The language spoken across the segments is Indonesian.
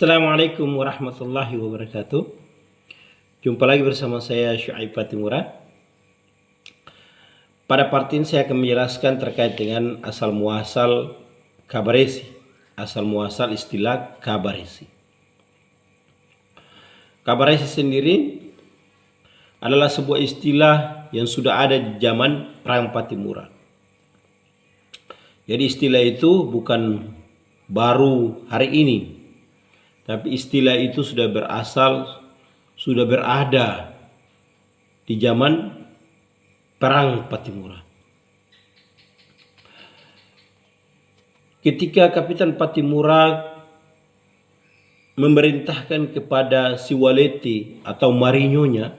Assalamualaikum warahmatullahi wabarakatuh. Jumpa lagi bersama saya Syuaib Patimura. Pada part ini saya akan menjelaskan terkait dengan asal muasal kabaresi, asal muasal istilah kabaresi. Kabaresi sendiri adalah sebuah istilah yang sudah ada di zaman Perang Patimura. Jadi istilah itu bukan baru hari ini, tapi istilah itu sudah berada di zaman Perang Patimura. Ketika Kapitan Patimura memerintahkan kepada si Walete atau marinyonya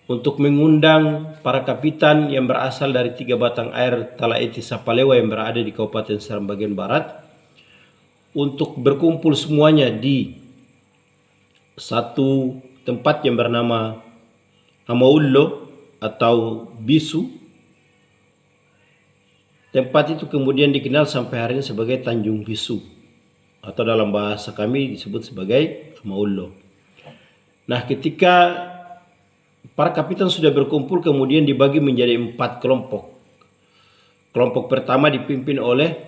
untuk mengundang para kapitan yang berasal dari 3 batang air Talaeti Sapalewa yang berada di Kabupaten Seram bagian barat untuk berkumpul semuanya di satu tempat yang bernama Amaullo atau Bisu. Tempat itu kemudian dikenal sampai hari ini sebagai Tanjung Bisu, atau dalam bahasa kami disebut sebagai Amaullo. Nah, ketika para kapitan sudah berkumpul, kemudian dibagi menjadi 4 kelompok. Kelompok pertama dipimpin oleh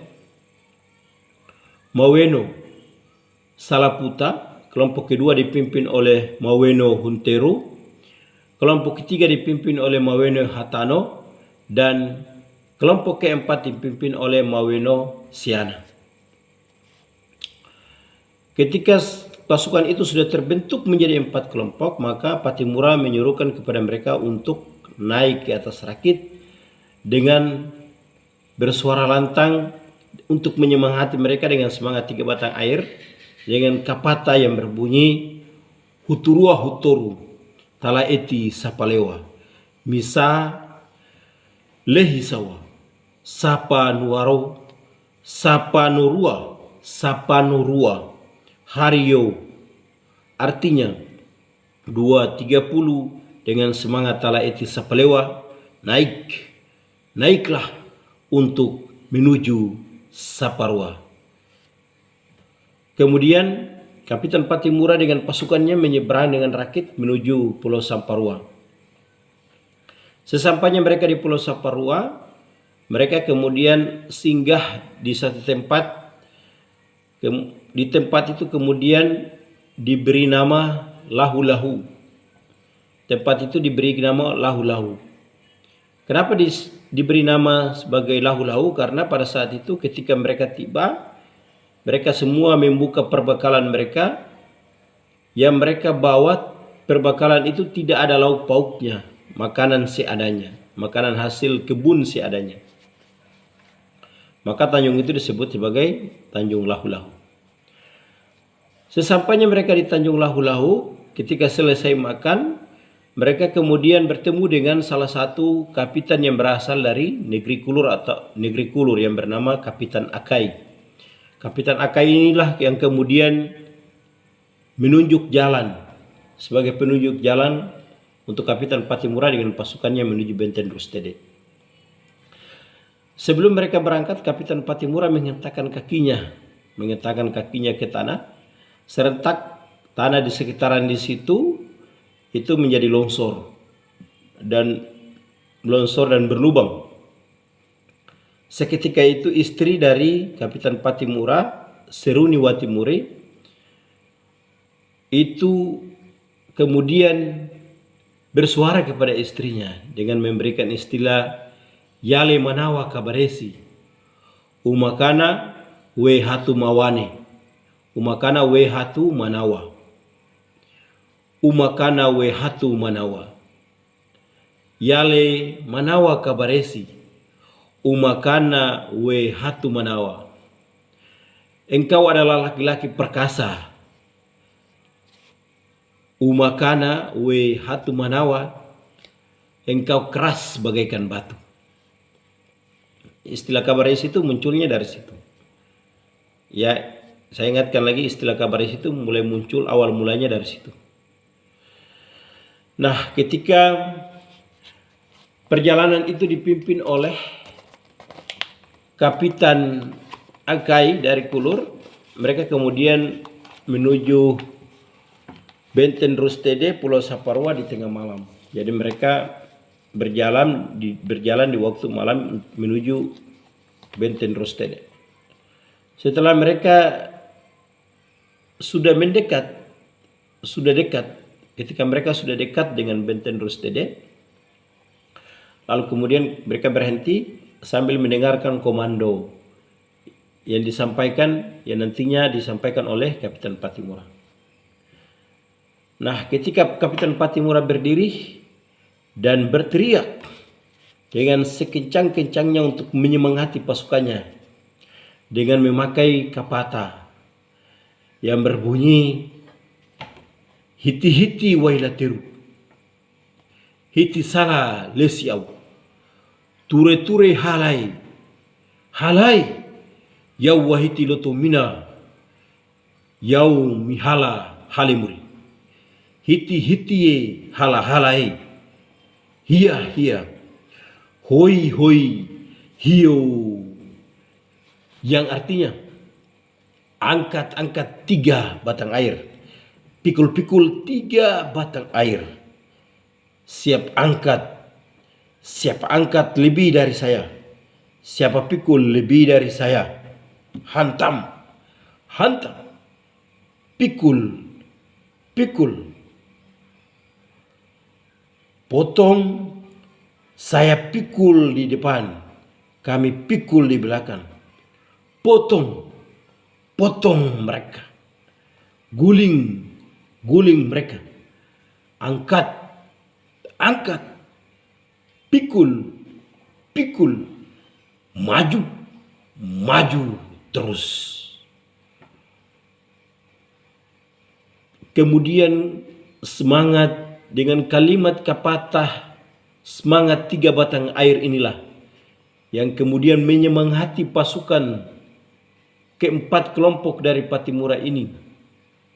Maweno Salaputa, kelompok kedua dipimpin oleh Maweno Huntero, kelompok ketiga dipimpin oleh Maweno Hatano, dan kelompok keempat dipimpin oleh Maweno Siana. Ketika pasukan itu sudah terbentuk menjadi 4 kelompok, maka Patimura menyuruhkan kepada mereka untuk naik ke atas rakit dengan bersuara lantang untuk menyemangati mereka dengan semangat 3 batang air, dengan kapata yang berbunyi Huturua Hutoru Talaeti Sapalewa Misa Lehisawa Sapa Nuaro Sapa Nurua Sapa Nurua Hario. Artinya 2:30 dengan semangat Talaeti Sapalewa, naiklah untuk menuju Saparua. Kemudian Kapitan Patimura dengan pasukannya menyeberang dengan rakit menuju Pulau Saparua. Sesampainya mereka di Pulau Saparua, mereka kemudian singgah di satu tempat. Di tempat itu kemudian diberi nama Lahu-Lahu. Tempat itu diberi nama Lahu-Lahu. Kenapa diberi nama sebagai Lahu-Lahu? Karena pada saat itu ketika mereka tiba, mereka semua membuka perbekalan mereka. Yang mereka bawa perbekalan itu tidak ada lauk pauknya, makanan seadanya, makanan hasil kebun seadanya. Maka tanjung itu disebut sebagai Tanjung Lahu-Lahu. Sesampainya mereka di Tanjung Lahu-Lahu, ketika selesai makan, mereka kemudian bertemu dengan salah satu kapitan yang berasal dari negeri Kulur yang bernama Kapitan Akai. Kapitan Akai inilah yang kemudian menunjuk jalan sebagai penunjuk jalan untuk Kapitan Patimura dengan pasukannya menuju Benten Rustede. Sebelum mereka berangkat, Kapitan Patimura menghentakkan kakinya ke tanah. Serentak tanah di sekitaran di situ itu menjadi longsor dan berlubang. Seketika itu istri dari Kapitan Patimura, Seruni Watimuri, itu kemudian bersuara kepada istrinya dengan memberikan istilah Yale Manawa Kabaresi Umakana we hatu mawane, Umakana we hatu manawa, Umakana we hatu manawa, Yale Manawa Kabaresi Umakana we hatu manawa. Engkau adalah laki-laki perkasa. Umakana we hatu manawa, engkau keras bagaikan batu. Istilah Kabaresi itu munculnya dari situ. Ya, saya ingatkan lagi, istilah Kabaresi itu mulai muncul awal mulanya dari situ. Nah, ketika perjalanan itu dipimpin oleh Kapitan Akai dari Kulur, mereka kemudian menuju Benteng Rustede, Pulau Saparua di tengah malam. Jadi mereka berjalan di waktu malam menuju Benteng Rustede. Setelah mereka sudah dekat, ketika mereka sudah dekat dengan Benteng Rustede, lalu kemudian mereka berhenti sambil mendengarkan komando yang nantinya disampaikan oleh Kapitan Pattimura. Nah, ketika Kapitan Pattimura berdiri dan berteriak dengan sekencang-kencangnya untuk menyemangati pasukannya dengan memakai kapata yang berbunyi, hiti-hiti wailateru, hiti sala lesiau, ture-ture halai, halai, yau wahiti lotomina, yau mihala halimuri. Hiti-hitie hala-halai, hia-hia, hoi-hoi, hio. Yang artinya, angkat-angkat 3 batang air, pikul-pikul 3 batang air. Siapa angkat lebih dari saya, siapa pikul lebih dari saya, hantam, pikul, potong, saya pikul di depan, kami pikul di belakang. Potong mereka, guling mereka, angkat, pikul, maju terus. Kemudian semangat dengan kalimat kapatah, semangat 3 batang air inilah yang kemudian menyemangati pasukan keempat kelompok dari Pattimura ini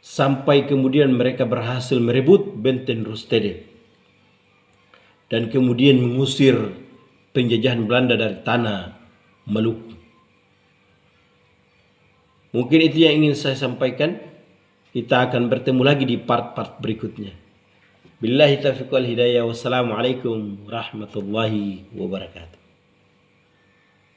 sampai kemudian mereka berhasil merebut Benteng Rustede dan kemudian mengusir penjajahan Belanda dari tanah Maluku. Mungkin itu yang ingin saya sampaikan. Kita akan bertemu lagi di part-part berikutnya. Billahi taufiq wal hidayah. Wassalamualaikum warahmatullahi wabarakatuh.